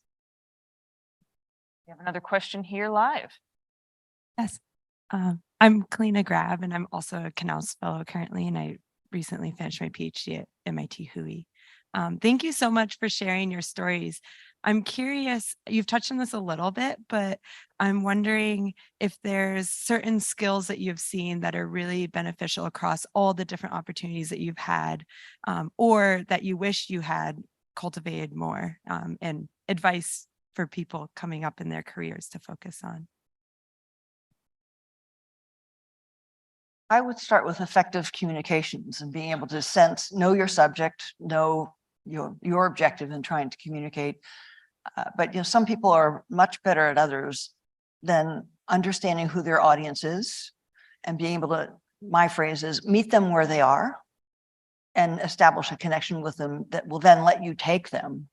We have another question here live. Yes. I'm Kalina Grab, and I'm also a Knaus Fellow currently, and I recently finished my PhD at MIT Hui. Thank you so much for sharing your stories. I'm curious, you've touched on this a little bit, but I'm wondering if there's certain skills that you've seen that are really beneficial across all the different opportunities that you've had, or that you wish you had cultivated more, and advice for people coming up in their careers to focus on. I would start with effective communications and being able to know your subject, know your objective in trying to communicate. But some people are much better at others than understanding who their audience is and being able to, my phrase is, meet them where they are and establish a connection with them that will then let you take them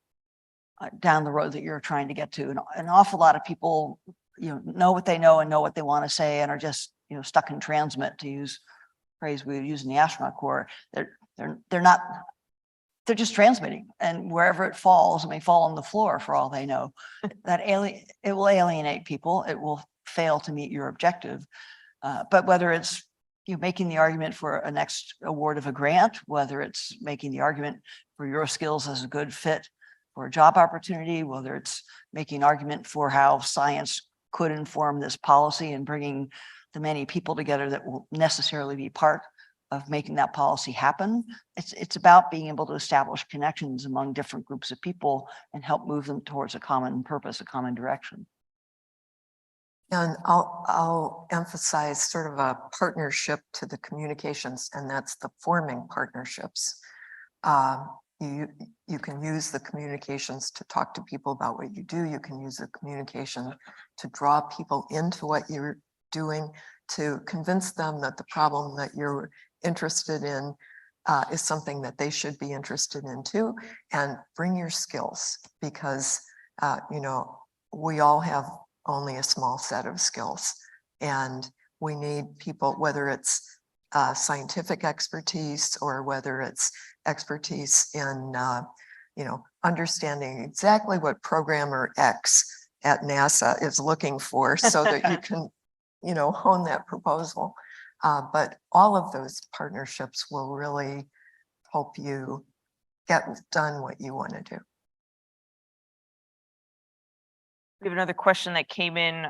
down the road that you're trying to get to. And an awful lot of people, know what they know and know what they want to say and are just, stuck in transmit, to use a phrase we would use in the astronaut corps. They're not, they're just transmitting, and wherever it falls, it may fall on the floor for all they know. It will alienate people. It will fail to meet your objective. But whether it's making the argument for a next award of a grant, whether it's making the argument for your skills as a good fit for a job opportunity, whether it's making an argument for how science could inform this policy and bringing the many people together that will necessarily be part of making that policy happen. It's about being able to establish connections among different groups of people and help move them towards a common purpose, a common direction. And I'll emphasize sort of a partnership to the communications, and that's the forming partnerships. You can use the communications to talk to people about what you do. You can use the communication to draw people into what you're doing, to convince them that the problem that you're interested in is something that they should be interested in too, and bring your skills, because we all have only a small set of skills, and we need people, whether it's scientific expertise or whether it's expertise in understanding exactly what programmer X at NASA is looking for so that you can hone that proposal. But all of those partnerships will really help you get done what you want to do. We have another question that came in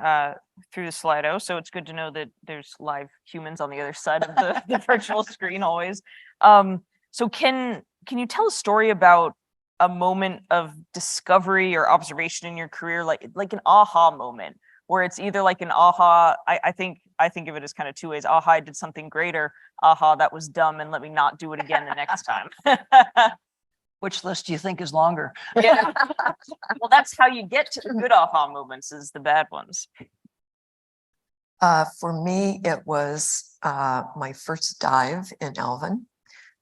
through the Slido, so it's good to know that there's live humans on the other side of the virtual screen always. So can you tell a story about a moment of discovery or observation in your career, like an aha moment, where it's either like an aha, I think of it as kind of two ways: aha, I did something great, or aha, that was dumb and let me not do it again the next time. Which list do you think is longer? Yeah. Well, that's how you get to the good aha moments, is the bad ones. For me, it was my first dive in Alvin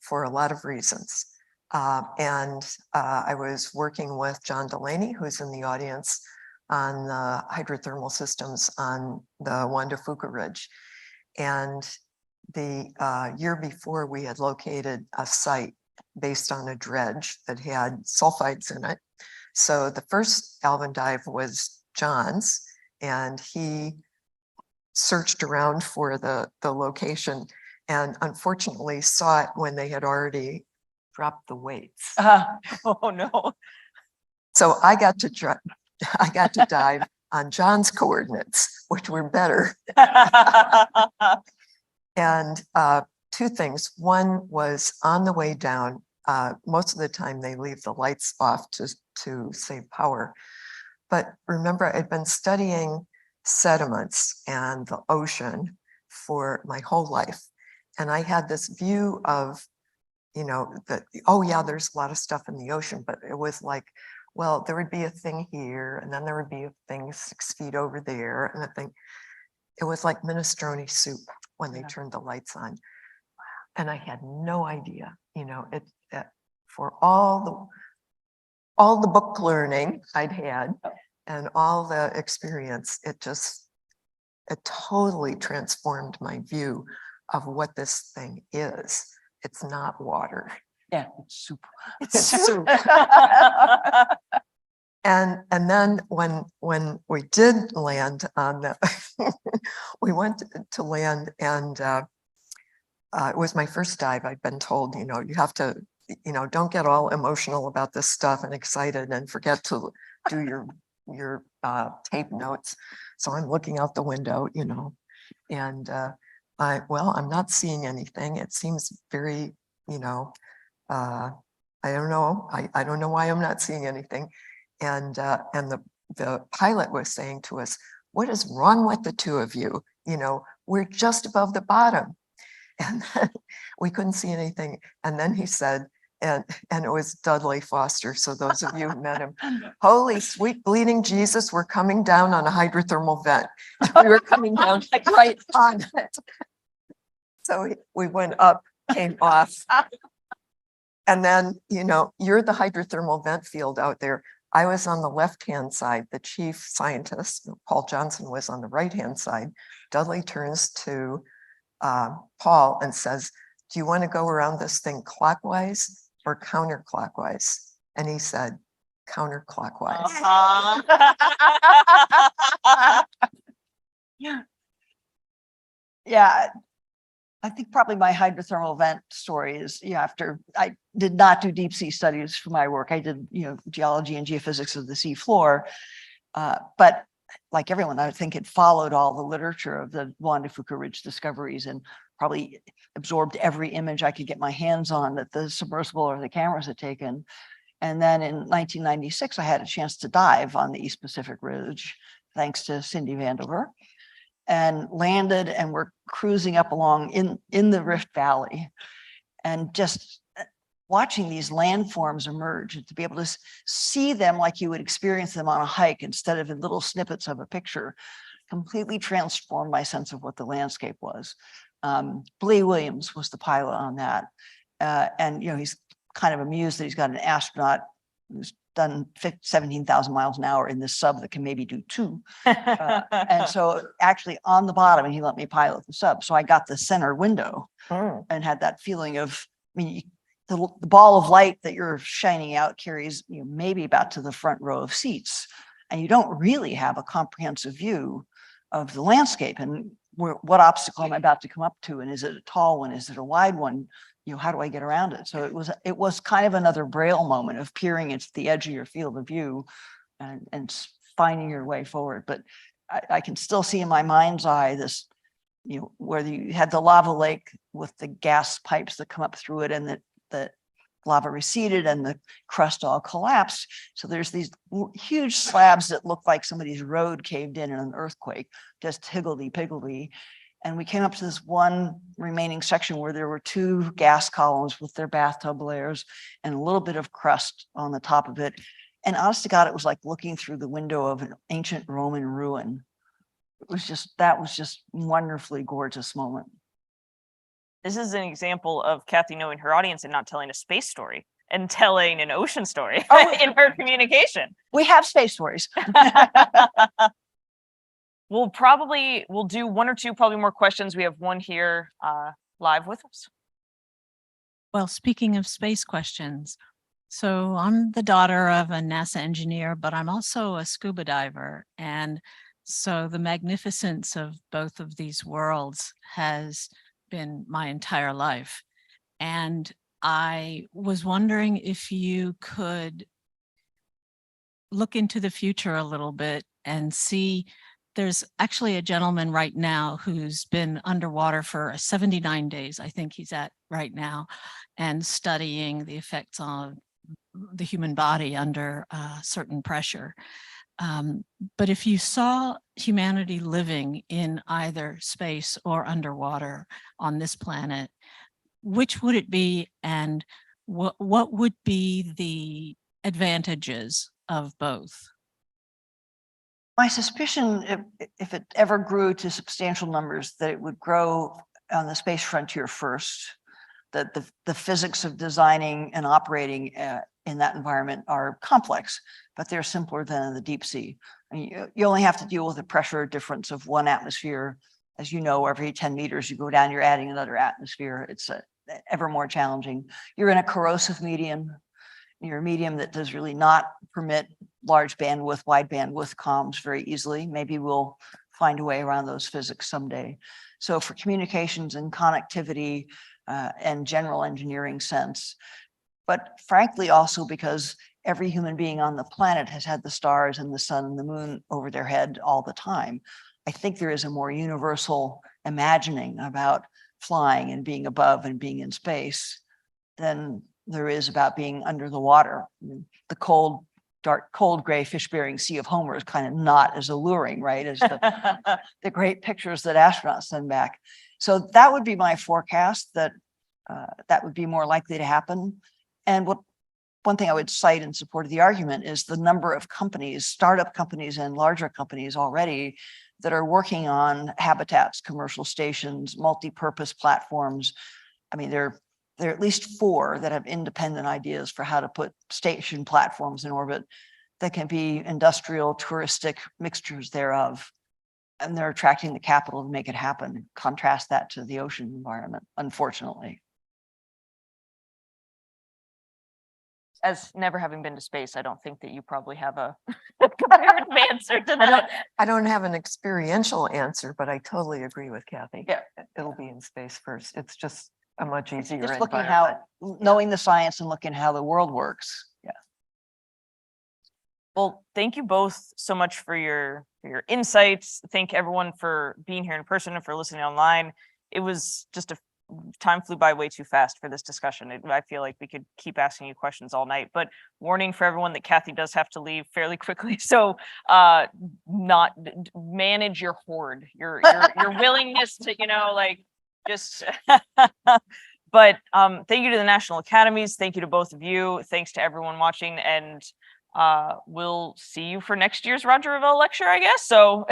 for a lot of reasons. I was working with John Delaney, who's in the audience, on the hydrothermal systems on the Juan de Fuca Ridge. And the year before, we had located a site based on a dredge that had sulfides in it. So the first Alvin dive was John's, and he searched around for the location and unfortunately saw it when they had already dropped the weights. Oh no. So I got to dive on John's coordinates, which were better. And two things. One was on the way down, most of the time they leave the lights off to save power. But remember, I'd been studying sediments and the ocean for my whole life. And I had this view of, that, oh yeah, there's a lot of stuff in the ocean, but it was like, well, there would be a thing here, and then there would be a thing 6 feet over there, and a thing. It was like minestrone soup when they turned the lights on. And I had no idea, for all the book learning I'd had and all the experience, it totally transformed my view of what this thing is. It's not water. Yeah, it's super. It's soup. And then when we did land on the, we went to land, and it was my first dive. I'd been told, you have to, don't get all emotional about this stuff and excited and forget to do your tape notes. So I'm looking out the window, and I'm not seeing anything. It seems very, I don't know. I don't know why I'm not seeing anything. And the pilot was saying to us, "What is wrong with the two of you? We're just above the bottom." And then we couldn't see anything. And then he said, and it was Dudley Foster. So those of you who met him, "Holy sweet bleeding Jesus, we're coming down on a hydrothermal vent." We were coming down right on it. So we went up, came off. And then, you're the hydrothermal vent field out there. I was on the left-hand side. The chief scientist, Paul Johnson, was on the right-hand side. Dudley turns to Paul and says, "Do you want to go around this thing clockwise or counterclockwise?" And he said, "Counterclockwise." Yeah, I think probably my hydrothermal vent story is, after I did not do deep sea studies for my work. I did, geology and geophysics of the sea floor. But like everyone, I think it followed all the literature of the Juan de Fuca Ridge discoveries and probably absorbed every image I could get my hands on that the submersible or the cameras had taken. And then in 1996, I had a chance to dive on the East Pacific Ridge, thanks to Cindy Vandover, and landed, and we're cruising up along in the Rift Valley, and just watching these landforms emerge, and to be able to see them like you would experience them on a hike instead of in little snippets of a picture, completely transformed my sense of what the landscape was. Blee Williams was the pilot on that. And he's kind of amused that he's got an astronaut who's done 17,000 miles an hour in this sub that can maybe do 2. And so actually on the bottom, and he let me pilot the sub. So I got the center window and had that feeling of, the ball of light that you're shining out carries maybe about to the front row of seats. And you don't really have a comprehensive view of the landscape and what obstacle am I about to come up to? And is it a tall one? Is it a wide one? How do I get around it? So it was kind of another Braille moment of peering into the edge of your field of view and finding your way forward. But I can still see in my mind's eye this, where you had the lava lake with the gas pipes that come up through it, and the lava receded and the crust all collapsed. So there's these huge slabs that look like somebody's road caved in an earthquake, just higgledy-piggledy. And we came up to this one remaining section where there were 2 gas columns with their bathtub layers and a little bit of crust on the top of it. And honest to God, it was like looking through the window of an ancient Roman ruin. That was just wonderfully gorgeous moment. This is an example of Kathy knowing her audience and not telling a space story and telling an ocean story in her communication. We have space stories. We'll do 1 or 2 probably more questions. We have one here live with us. Well, speaking of space questions, so I'm the daughter of a NASA engineer, but I'm also a scuba diver. And so the magnificence of both of these worlds has been my entire life. And I was wondering if you could look into the future a little bit and see. There's actually a gentleman right now who's been underwater for 79 days, I think he's at right now, and studying the effects on the human body under certain pressure. But if you saw humanity living in either space or underwater on this planet, which would it be, and what would be the advantages of both? My suspicion, if it ever grew to substantial numbers, that it would grow on the space frontier first. That the physics of designing and operating in that environment are complex, but they're simpler than in the deep sea. I mean, you only have to deal with the pressure difference of 1 atmosphere. As you know, every 10 meters you go down, you're adding another atmosphere. It's ever more challenging. You're in a corrosive medium. You're a medium that does really not permit large bandwidth, wide bandwidth comms very easily. Maybe we'll find a way around those physics someday. So for communications and connectivity and general engineering sense, but frankly also because every human being on the planet has had the stars and the sun and the moon over their head all the time. I think there is a more universal imagining about flying and being above and being in space than there is about being under the water. I mean, the cold, dark, cold gray fish-bearing sea of Homer is kind of not as alluring, right, as the great pictures that astronauts send back. So that would be my forecast, that that would be more likely to happen. And one thing I would cite in support of the argument is the number of companies, startup companies and larger companies already that are working on habitats, commercial stations, multi-purpose platforms. I mean, there are at least 4 that have independent ideas for how to put station platforms in orbit that can be industrial, touristic mixtures thereof. And they're attracting the capital to make it happen. Contrast that to the ocean environment, unfortunately. As never having been to space, I don't think that you probably have a comparative answer to that. I don't have an experiential answer, but I totally agree with Kathy. Yeah. It'll be in space first. It's just a much easier Just looking environment. how, knowing the science and looking how the world works. Yeah. Well, thank you both so much for your insights. Thank everyone for being here in person and for listening online. It was just time flew by way too fast for this discussion. I feel like we could keep asking you questions all night, but warning for everyone that Kathy does have to leave fairly quickly. So not manage your hoard, your willingness to, just, but thank you to the National Academies. Thank you to both of you. Thanks to everyone watching, and we'll see you for next year's Roger Revelle lecture, I guess. So